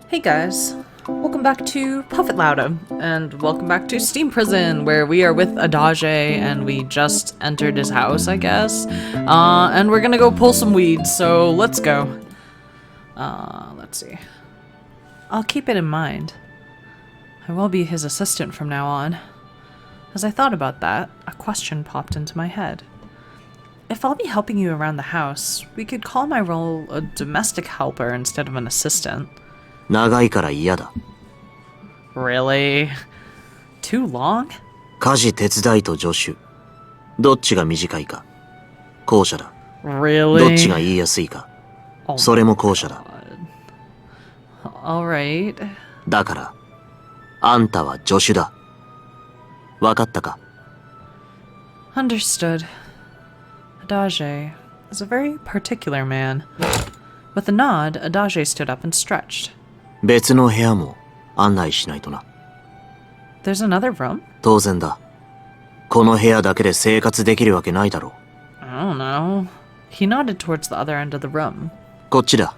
Hey guys, welcome back to Puff It Louda, and welcome back to Steam Prison, where we are with Adage, and we just entered his house, I guess. And we're gonna go pull some weeds, so let's go. Let's see. I'll keep it in mind. I will be his assistant from now on. As I thought about that, a question popped into my head. If I'll be helping you around the house, we could call my role a domestic helper instead of an assistant. 長いから嫌だ。 Really? Too long? 家事手伝いと助手。どっちが短いか。後者だ。 Really? どっちが言いやすいか。それも後者だ。Alright. だから、あんたは助手だ。わかったか。 Understood. Adage is a very particular man. With a nod, Adage stood up and stretched. 別の部屋も案内しないとな。 There's another room? 当然だ。この部屋だけで生活できるわけないだろう。 I don't know. He nodded towards the other end of the room. こっちだ。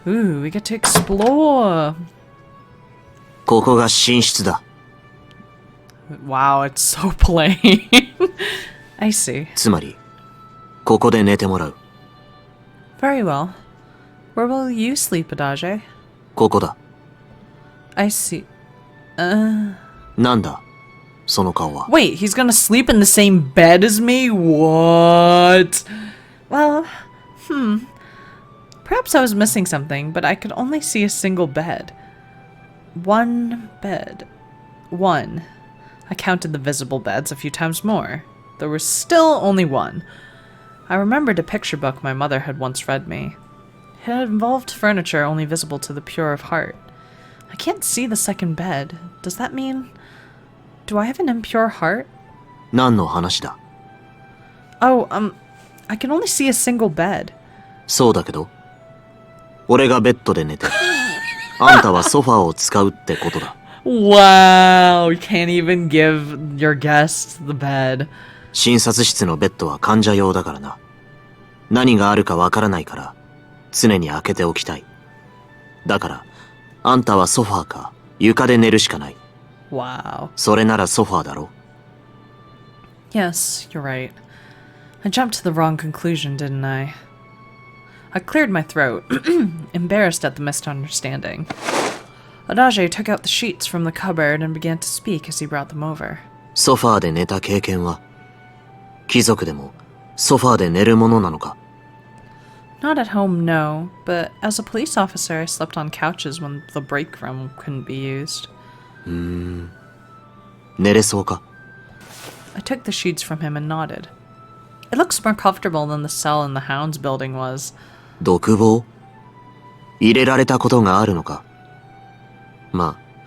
Ooh, we get to explore. ここが寝室だ。 Wow, it's so plain. I see. つまり、ここで寝てもらう。 Very well. Where will you sleep, Adage? ここだ。 I see. なんだその顔は。 Wait, he's gonna sleep in the same bed as me? What? Well, Perhaps I was missing something, but I could only see a single bed. One bed. One. I counted the visible beds a few times more. There was still only one. I remembered a picture book my mother had once read me. It had involved furniture only visible to the pure of heart. I can't see the second bed. Does that mean... Do I have an impure heart? 何の話だ。 Oh, I can only see a single bed. そうだけど、俺がベッドで寝て、あんたはソファーを使うってことだ。 Wow, you can't even give your guest the bed. 診察室のベッドは患者用だからな。何があるかわからないから、常に開けておきたい。だから、あんたはソファーか床で寝るしかない。 Wow. それならソファーだろ。 Yes, you're right. I jumped to the wrong conclusion, didn't I? I cleared my throat, embarrassed at the misunderstanding. Adage took out the sheets from the cupboard and began to speak as he brought them over. ソファーで寝た経験は、貴族でもソファーで寝るものなのか。 Not at home, no, but as a police officer, I slept on couches when the break room couldn't be used. 寝れそうか。 I took the sheets from him and nodded. It looks more comfortable than the cell in the Hounds building was. 独房入れられたことがあるのか。まあ、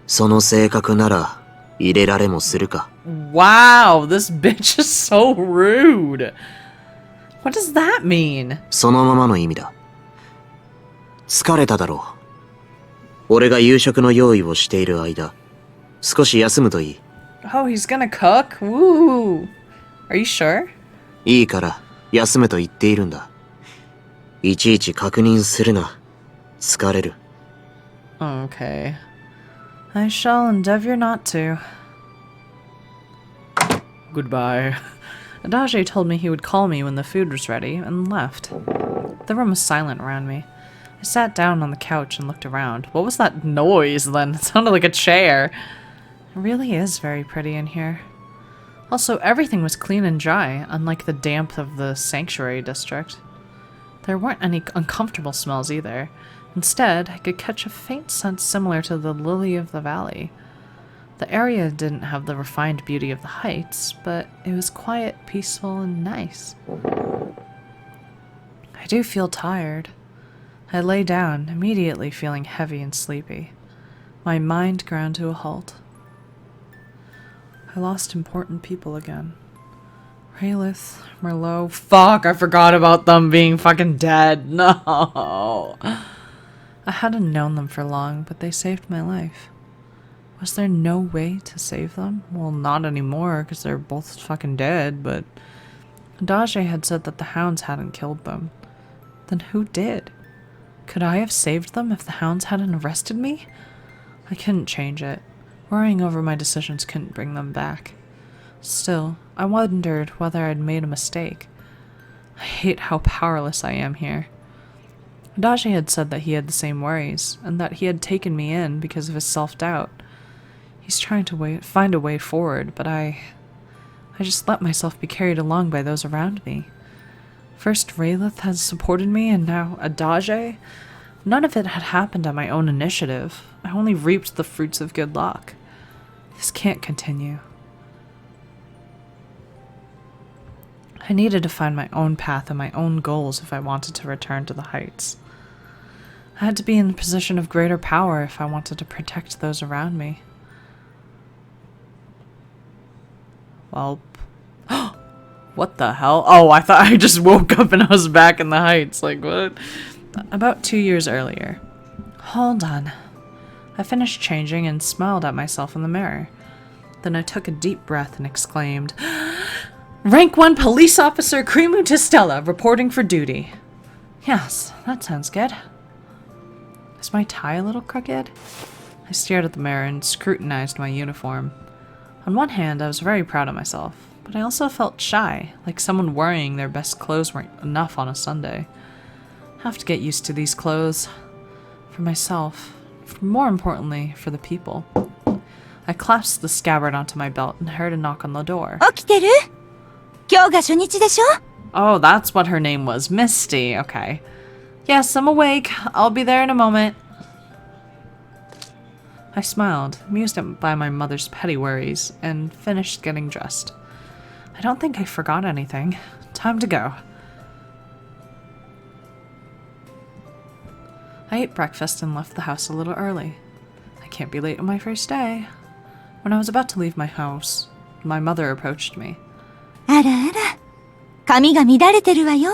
その性格なら入れられもするか。 Wow, this bitch is so rude. What does that mean? そのままの意味だ。疲れただろう。俺が夕食の用意をしている間、少し休むといい。 Oh, he's gonna cook? Woo! Are you sure? いいから休めと言っているんだ。いちいち確認するな。疲れる。 Okay. I shall endeavor not to. Goodbye. Adage told me he would call me when the food was ready, and left. The room was silent around me. I sat down on the couch and looked around. What was that noise then? It sounded like a chair. It really is very pretty in here. Also, everything was clean and dry, unlike the damp of the sanctuary district. There weren't any uncomfortable smells either. Instead, I could catch a faint scent similar to the lily of the valley. The area didn't have the refined beauty of the heights, but it was quiet, peaceful, and nice. I do feel tired. I lay down, immediately feeling heavy and sleepy. My mind ground to a halt. I lost important people again. Raylith, Merlot. Fuck, I forgot about them being fucking dead. No. I hadn't known them for long, but they saved my life. Was there no way to save them? Well, not anymore, because they're both fucking dead, but... Adage had said that the Hounds hadn't killed them. Then who did? Could I have saved them if the hounds hadn't arrested me? I couldn't change it. Worrying over my decisions couldn't bring them back. Still, I wondered whether I'd made a mistake. I hate how powerless I am here. Adage had said that he had the same worries, and that he had taken me in because of his self-doubt. He's trying to find a way forward, but I just let myself be carried along by those around me. First Raylith has supported me, and now Adage? None of it had happened on my own initiative. I only reaped the fruits of good luck. This can't continue. I needed to find my own path and my own goals if I wanted to return to the heights. I had to be in a position of greater power if I wanted to protect those around me. Well, what the hell? Oh, I thought I just woke up and I was back in the heights. Like, what? About 2 years earlier. Hold on. I finished changing and smiled at myself in the mirror. Then I took a deep breath and exclaimed, Rank 1 Police Officer Krimu Testella, reporting for duty. Yes, that sounds good. Is my tie a little crooked? I stared at the mirror and scrutinized my uniform. On one hand, I was very proud of myself, but I also felt shy, like someone worrying their best clothes weren't enough on a Sunday. I have to get used to these clothes. For myself. More importantly, for the people. I clasped the scabbard onto my belt and heard a knock on the door. 起きてる? 今日が初日でしょ? Oh, that's what her name was. Misty. Okay. Yes, I'm awake. I'll be there in a moment. I smiled, amused by my mother's petty worries, and finished getting dressed. I don't think I forgot anything. Time to go. I ate breakfast and left the house a little early. I can't be late on my first day. When I was about to leave my house, my mother approached me. あらあら、髪が乱れてるわよ。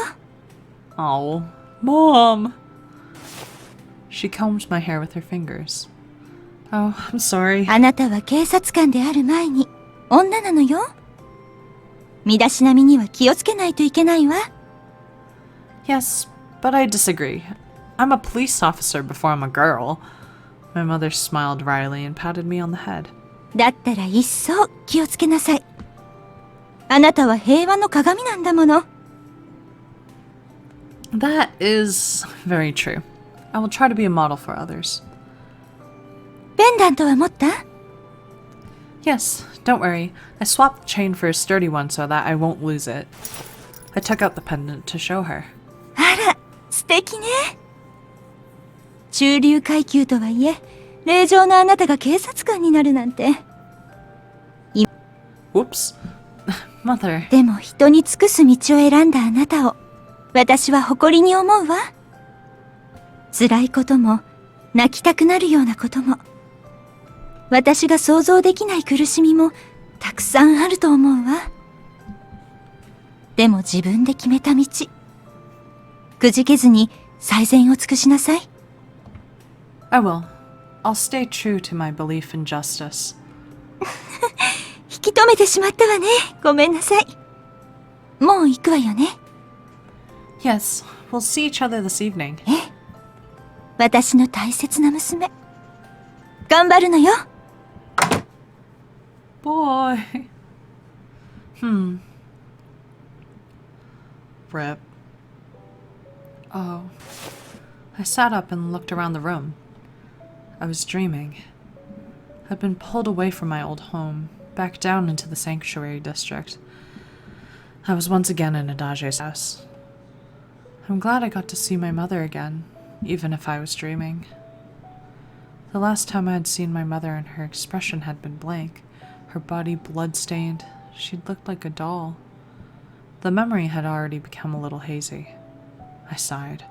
Oh, Mom! She combed my hair with her fingers. Oh, I'm sorry. あなたは警察官である前に女なのよ。身だしなみには気をつけないといけないわ。 Yes, but I disagree. I'm a police officer before I'm a girl. My mother smiled wryly and patted me on the head. だったら一層気をつけなさい。あなたは平和の鏡なんだもの。 That is very true. I will try to be a model for others. ペンダントは持った？ Yes, don't worry. I swapped the chain for a sturdy one so that I won't lose it. I took out the pendant to show her. あら、素敵ね。中流階級とはいえ、令嬢のあなたが警察官になるなんて。 Whoops. Mother. でも人に尽くす道を選んだあなたを、私は誇りに思うわ。辛いことも、泣きたくなるようなことも、私が想像できない苦しみもたくさんあると思うわ。でも自分で決めた道。くじけずに最善を尽くしなさい。I will. I'll stay true to my belief in justice. 引き止めてしまったわね。ごめんなさい。もう行くわよね。Yes, we'll see each other this evening. 私の大切な娘。頑張るのよ。Boy. Rip. Oh. I sat up and looked around the room. I was dreaming. I'd been pulled away from my old home, back down into the sanctuary district. I was once again in Adage's house. I'm glad I got to see my mother again, even if I was dreaming. The last time I had seen my mother and her expression had been blank, her body blood-stained. She'd looked like a doll. The memory had already become a little hazy. I sighed.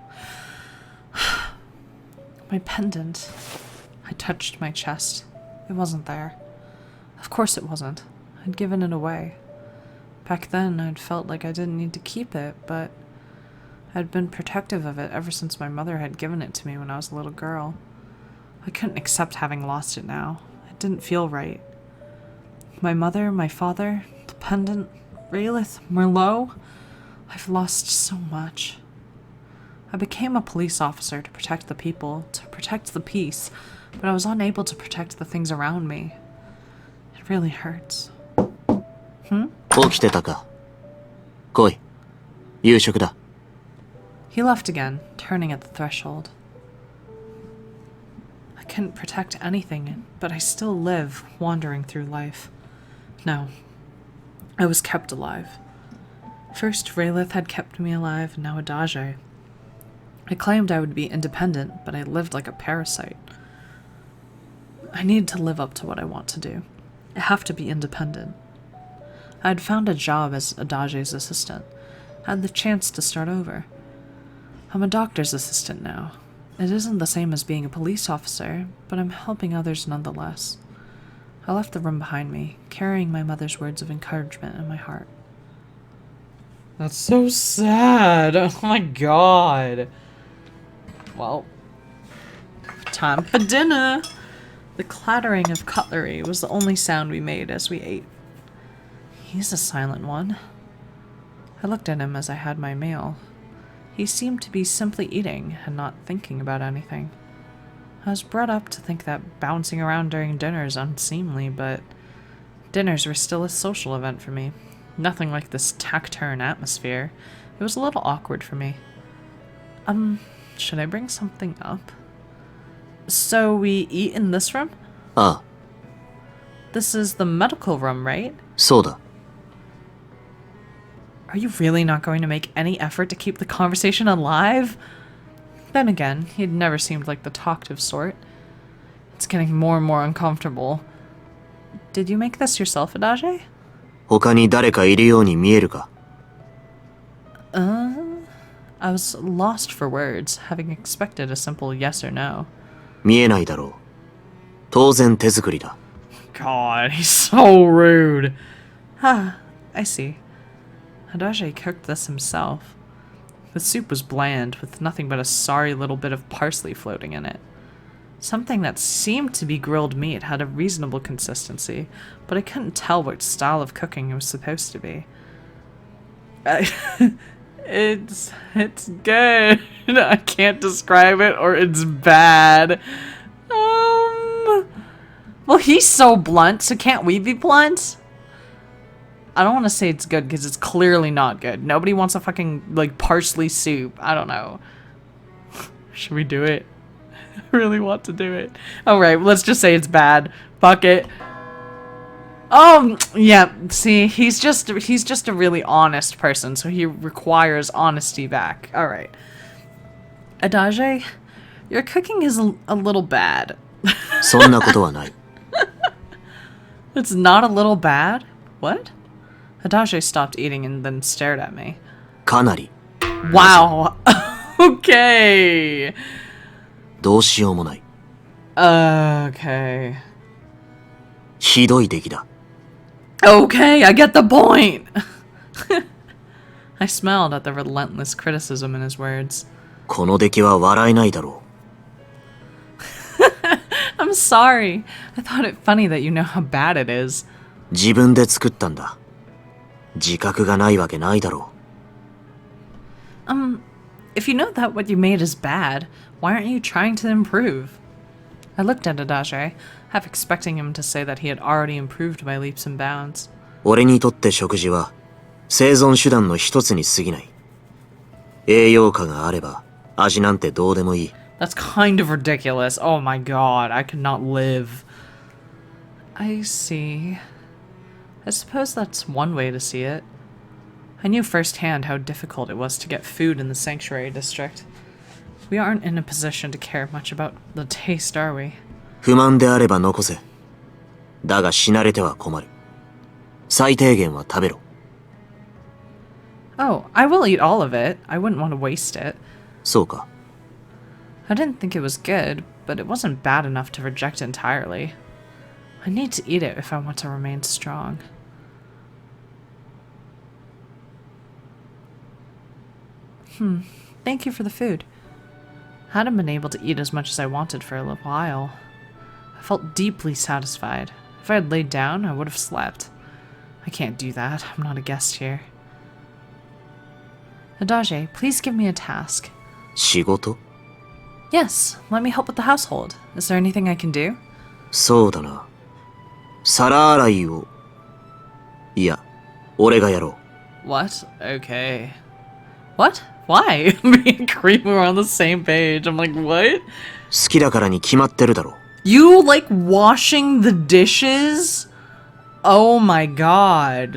My pendant. I touched my chest. It wasn't there. Of course it wasn't. I'd given it away. Back then, I'd felt like I didn't need to keep it, but I'd been protective of it ever since my mother had given it to me when I was a little girl. I couldn't accept having lost it now. It didn't feel right. My mother, my father, the pendant, Raylith, Merlot. I've lost so much. I became a police officer to protect the people, to protect the peace, but I was unable to protect the things around me. It really hurts. 起きてたか。来い。夕食だ。 He left again, turning at the threshold. I couldn't protect anything, but I still live, wandering through life. No, I was kept alive. First, Raylith had kept me alive, and now Adage. I claimed I would be independent, but I lived like a parasite. I needed to live up to what I want to do. I have to be independent. I had found a job as Adage's assistant. I had the chance to start over. I'm a doctor's assistant now. It isn't the same as being a police officer, but I'm helping others nonetheless. I left the room behind me, carrying my mother's words of encouragement in my heart. That's so sad. Oh my god. Well, time for dinner. The clattering of cutlery was the only sound we made as we ate. He's a silent one. I looked at him as I had my meal. He seemed to be simply eating and not thinking about anything. I was brought up to think that bouncing around during dinner is unseemly, but dinners were still a social event for me. Nothing like this taciturn atmosphere. It was a little awkward for me. Should I bring something up? So we eat in this room? Ah. This is the medical room, right? そうだ。 Are you really not going to make any effort to keep the conversation alive? Then again, he had never seemed like the talkative sort. It's getting more and more uncomfortable. Did you make this yourself, Adage? 他に誰かいるように見えるか。 I was lost for words, having expected a simple yes or no. 見えないだろう。当然手作りだ。 God, he's so rude. Ah, I see. Adage cooked this himself. The soup was bland, with nothing but a sorry little bit of parsley floating in it. Something that seemed to be grilled meat had a reasonable consistency, but I couldn't tell what style of cooking it was supposed to be. It's good. I can't describe it, or it's bad. Well, he's so blunt, so can't we be blunt? I don't want to say it's good because it's clearly not good. Nobody wants a fucking, like, parsley soup. I don't know. Should we do it? I really want to do it. Alright, let's just say it's bad. Fuck it. Oh, yeah, see, he's just a really honest person, so he requires honesty back. Alright. Adage, your cooking is a little bad. そんなことはない。 It's not a little bad? What? Adage stopped eating and then stared at me. かなり。 Wow. Okay. どうしようもない。 Okay. ひどい出来だ。 Okay, I get the point. I smiled at the relentless criticism in his words. この出来は笑えないだろ I'm sorry. I thought it funny that you know how bad it is. う。自分で作ったんだ。自覚がないわけないだろ If you know that what you made is bad, why aren't you trying to improve? I looked at Adage, half expecting him to say that he had already improved by leaps and bounds. う。俺にとって食事は生存手段の一つに過ぎない。栄養価があれば味なんてどうでもいい。 That's kind of ridiculous. Oh my god, I could not live. I see. I suppose that's one way to see it. I knew firsthand how difficult it was to get food in the sanctuary district. We aren't in a position to care much about the taste, are we? 不満であれば残せ。だが死なれては困る。最低限は食べろ。 Oh, I will eat all of it. I wouldn't want to waste it. そうか。 I didn't think it was good, but it wasn't bad enough to reject entirely. I need to eat it if I want to remain strong. Thank you for the food. I hadn't been able to eat as much as I wanted for a little while. I felt deeply satisfied. If I had laid down, I would have slept. I can't do that. I'm not a guest here. Adage, please give me a task. 仕事？ Yes, let me help with the household. Is there anything I can do? そうだな。皿洗いを。いや、俺がやろう。What? Okay. What? Why? Me and Cream were on the same page. I'm like, what? 好きだからに決まってるだろ。You like washing the dishes? Oh my god.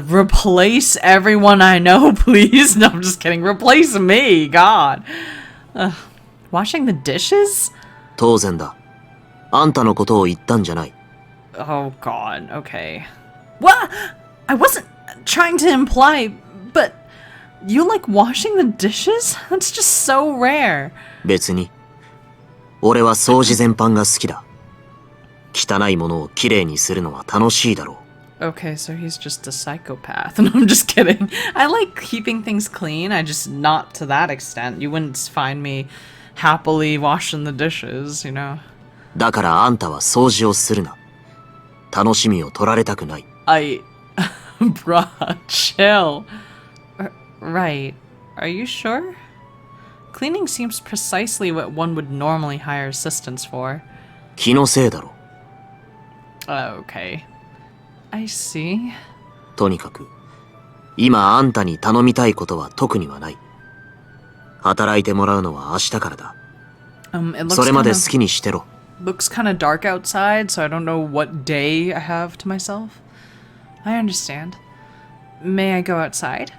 Replace everyone I know, please. No, I'm just kidding. Replace me. God. Washing the dishes? 当然だ。あんたのことを言ったんじゃない。Oh god. Okay. What? I wasn't trying to imply, but you like washing the dishes? That's just so rare. 別に。俺は掃除全般が好きだ。汚いものをきれいにするのは楽しいだろう。Okay, so he's just a psychopath. No, I'm just kidding. I like keeping things clean. I just not to that extent. You wouldn't find me happily washing the dishes, you know. だからあんたは掃除をするな。楽しみを取られたくない。Bruh, chill. Right. Are you sure? Cleaning seems precisely what one would normally hire assistants for. 気のせいだろ。Okay. I see. とにかく、今あんたに頼みたいことは特にはない。働いてもらうのは明日からだ。それまで好きにしてろ。Looks kind of dark outside, so I don't know what day I have to myself. I understand. May I go outside?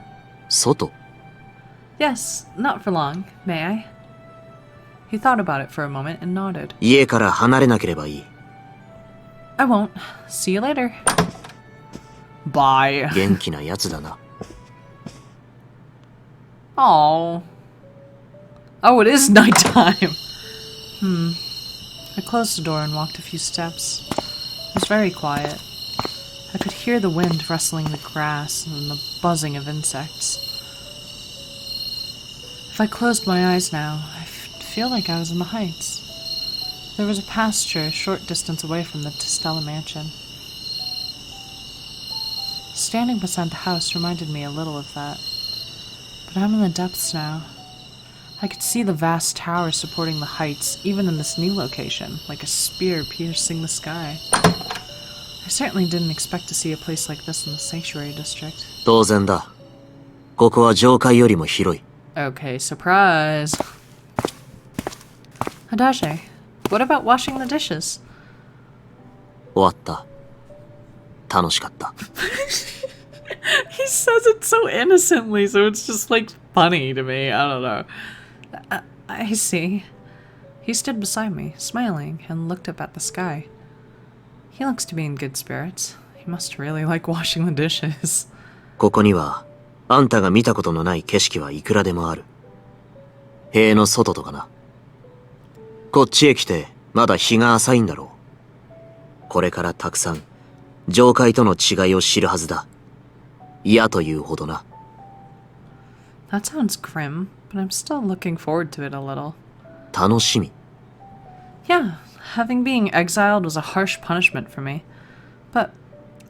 外？ Yes, not for long. May I? He thought about it for a moment and nodded. 家から離れなければいい。I won't. See you later. Bye. 元気なやつだな。Oh. Oh, it is nighttime. I closed the door and walked a few steps. It was very quiet. I could hear the wind rustling the grass and the buzzing of insects. If I closed my eyes now, I feel like I was in the heights. There was a pasture a short distance away from the Testella mansion. Standing beside the house reminded me a little of that. But I'm in the depths now. I could see the vast tower supporting the heights, even in this new location, like a spear piercing the sky. I certainly didn't expect to see a place like this in the sanctuary district. 当然だ。ここは上階よりも広い。Okay, surprise. Adage, what about washing the dishes? 終わった。楽しかった。He says it so innocently, so it's just like funny to me. I don't know. I see. He stood beside me, smiling, and looked up at the sky. He looks to be in good spirits. He must really like washing the dishes. ここには、あんたが見たことのない景色はいくらでもある。塀の外とかな。こっちへ来て、まだ日が浅いんだろう。これからたくさん、上階との違いを知るはずだ。嫌というほどな。That sounds grim, but I'm still looking forward to it a little. 楽しみ。Yeah, having being exiled was a harsh punishment for me. But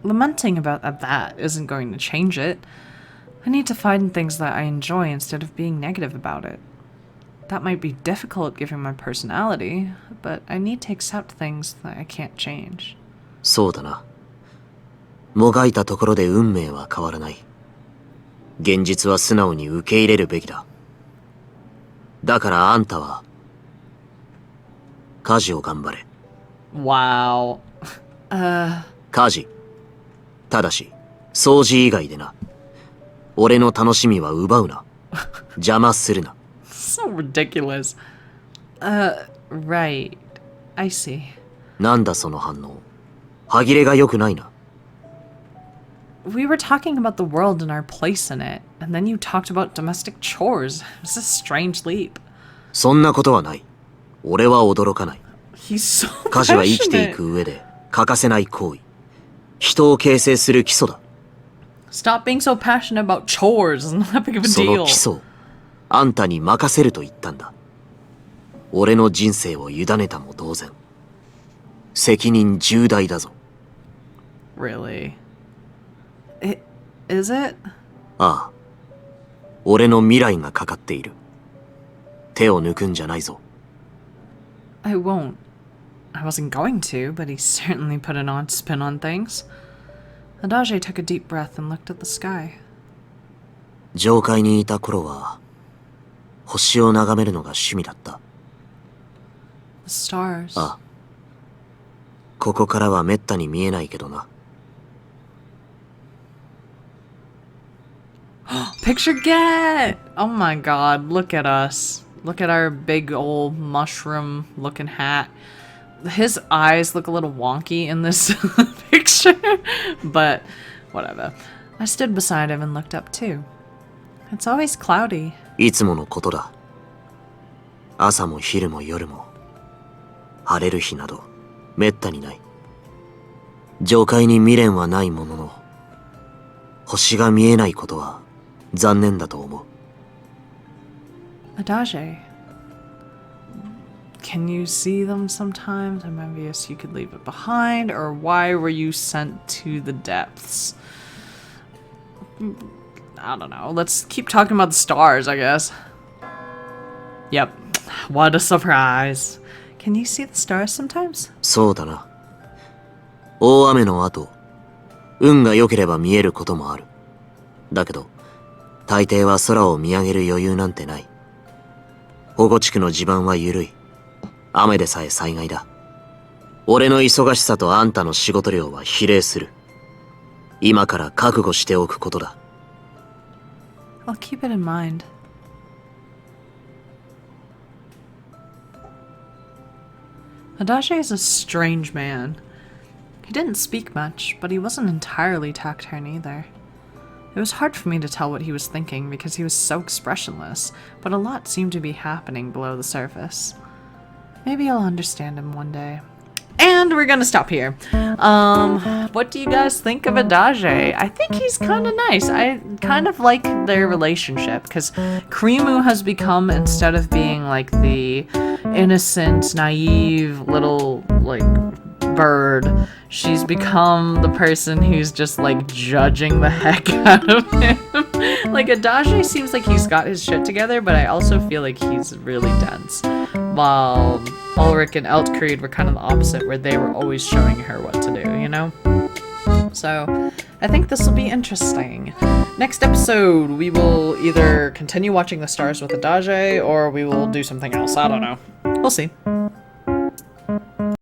lamenting about that isn't going to change it. I need to find things that I enjoy instead of being negative about it. That might be difficult given my personality, but I need to accept things that I can't change. そうだな。もがいたところで運命は変わらない。現実は素直に受け入れるべきだ。だからあんたは、家事を頑張れ。Wow. 家事。ただし、掃除以外でな。俺の楽しみは奪うな。邪魔するな。So ridiculous. Right. I see. なんだその反応。歯切れが良くないな。We were talking about the world and our place in it, and then you talked about domestic chores. It's a strange leap. そんなことはない。俺は驚かない。He's so 家事は生きてい passionate. く上で欠かせない行為。人を形成する基礎だ。Stop being so passionate about chores. It's not that big of a その deal. 基礎をあんたに任せると言ったんだ。俺の人生を委ねたも同然。責任重大だぞ。Really? Is it? ああ。俺の未来がかかっている。手を抜くんじゃないぞ。I won't. I wasn't going to, but he certainly put an odd spin on things. Adage took a deep breath and looked at the sky. 上階にいた頃は、星を眺めるのが趣味だった。The stars. ああ。ここからはめったに見えないけどな。Picture get! Oh my god, look at us. Look at our big old mushroom looking hat. His eyes look a little wonky in this picture, but whatever. I stood beside him and looked up too. It's always cloudy. いつものことだ。朝も昼も夜も、晴れる日など、めったにない。上階に未練はないものの、星が見えないことは残念だと思う。Adage. Can you see them sometimes? I'm envious you could leave it behind, or why were you sent to the depths? I don't know. Let's keep talking about the stars, I guess. Yep. What a surprise. Can you see the stars sometimes? そうだな。大雨の後、運が良ければ見えることもある。だけど、大抵は空を見上げる余裕なんてない。保護地区の地盤は緩い。雨でさえ災害だ。俺の忙しさとあんたの仕事量は比例する。今から覚悟しておくことだ。I'll keep it in mind. Adage is a strange man. He didn't speak much, but he wasn't entirely taciturn either. It was hard for me to tell what he was thinking because he was so expressionless, but a lot seemed to be happening below the surface. Maybe I'll understand him one day. And we're gonna stop here. What do you guys think of Adage? I think he's kind of nice. I kind of like their relationship because Krimu has become, instead of being like the innocent, naive little like bird, she's become the person who's just like judging the heck out of him. Like Adage seems like he's got his shit together, but I also feel like he's really dense. While Ulrich and Eltcreed were kind of the opposite, where they were always showing her what to do, you know? So, I think this will be interesting. Next episode, we will either continue watching the stars with Adage, or we will do something else. I don't know. We'll see.